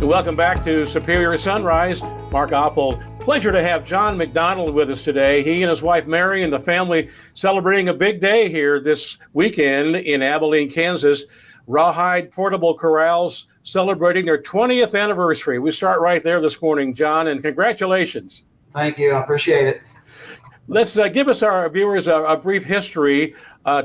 Welcome back to Superior Sunrise. Mark Oppold. Pleasure to have John McDonald with us today. He and his wife Mary and the family celebrating a big day here this weekend in Abilene, Kansas. Rawhide Portable Corrals celebrating their 20th anniversary. We start right there this morning, John, and congratulations. Thank you. I appreciate it. Let's give us, our viewers, a brief history.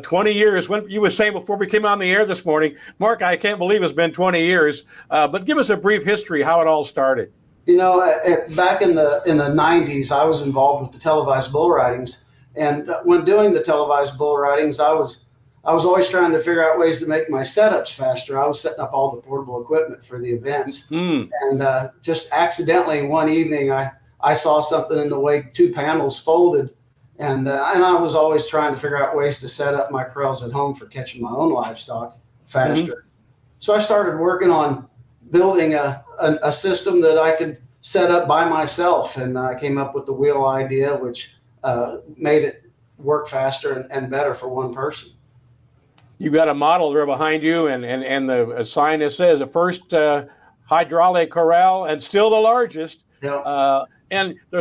20 years. When you were saying before we came on the air this morning, Mark, I can't believe it's been 20 years. But give us a brief history, how it all started. You know, back in the 90s, I was involved with the televised bull ridings, and when doing the televised bull ridings, I was always trying to figure out ways to make my setups faster. I was setting up all the portable equipment for the events, and just accidentally one evening, I saw something in the way two panels folded. And I was always trying to figure out ways to set up my corrals at home for catching my own livestock faster. So I started working on building a system that I could set up by myself. And I came up with the wheel idea, which made it work faster and better for one person. You've got a model there behind you, and the sign that says the first hydraulic corral and still the largest. Yeah.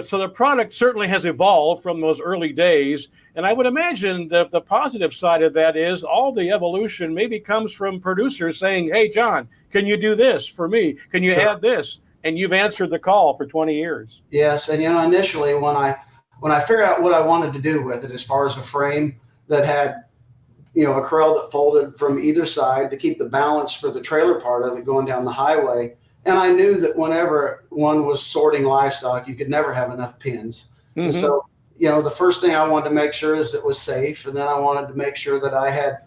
So the product certainly has evolved from those early days. And I would imagine the positive side of that is all the evolution maybe comes from producers saying, hey, John, can you do this for me? Can you add this? And you've answered the call for 20 years. Yes. And, initially when I figured out what I wanted to do with it, as far as a frame that had, a corral that folded from either side to keep the balance for the trailer part of it going down the highway. And I knew that whenever one was sorting livestock, you could never have enough pins. And so, the first thing I wanted to make sure is it was safe. And then I wanted to make sure that I had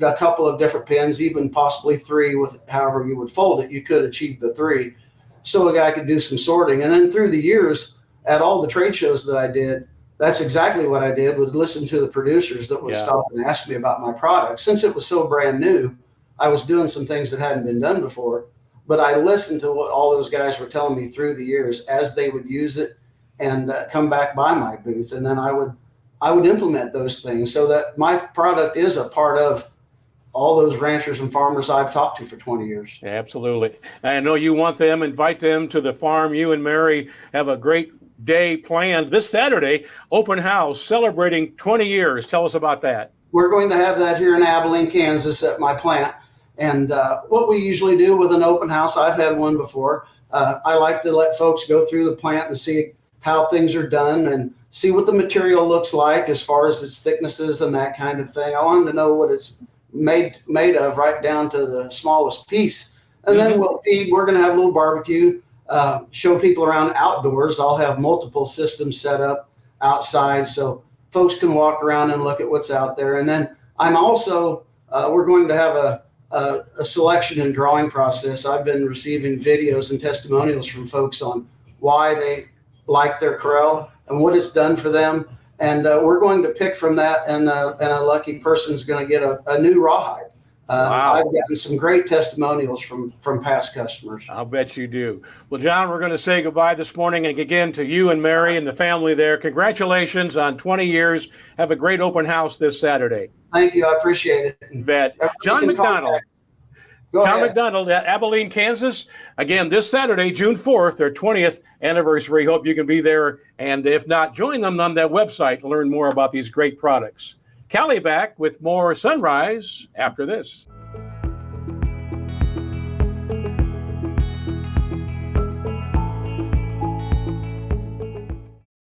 a couple of different pins, even possibly three, with however you would fold it, you could achieve the three. So a guy could do some sorting. And then through the years, at all the trade shows that I did, that's exactly what I did, was listen to the producers that would stop and ask me about my product. Since it was so brand new, I was doing some things that hadn't been done before. But I listened to what all those guys were telling me through the years as they would use it and come back by my booth. And then I would implement those things so that my product is a part of all those ranchers and farmers I've talked to for 20 years. Absolutely. I know you want them, invite them to the farm. You and Mary have a great day planned this Saturday, open house celebrating 20 years. Tell us about that. We're going to have that here in Abilene, Kansas at my plant. And what we usually do with an open house, I've had one before. I like to let folks go through the plant and see how things are done and see what the material looks like as far as its thicknesses and that kind of thing. I want them to know what it's made of, right down to the smallest piece. And then we'll feed. We're going to have a little barbecue, show people around outdoors. I'll have multiple systems set up outside so folks can walk around and look at what's out there. And then I'm also, we're going to have a selection and drawing process. I've been receiving videos and testimonials from folks on why they like their corral and what it's done for them. And we're going to pick from that, and a lucky person is going to get a new rawhide. Wow. I've gotten some great testimonials from past customers. I'll bet you do. Well, John, we're going to say goodbye this morning, and again to you and Mary and the family there. Congratulations on 20 years. Have a great open house this Saturday. Thank you. I appreciate it. You bet. John McDonald. John McDonald at Abilene, Kansas. Again, this Saturday, June 4th, their 20th anniversary. Hope you can be there. And if not, join them on that website to learn more about these great products. Callie back with more Sunrise after this.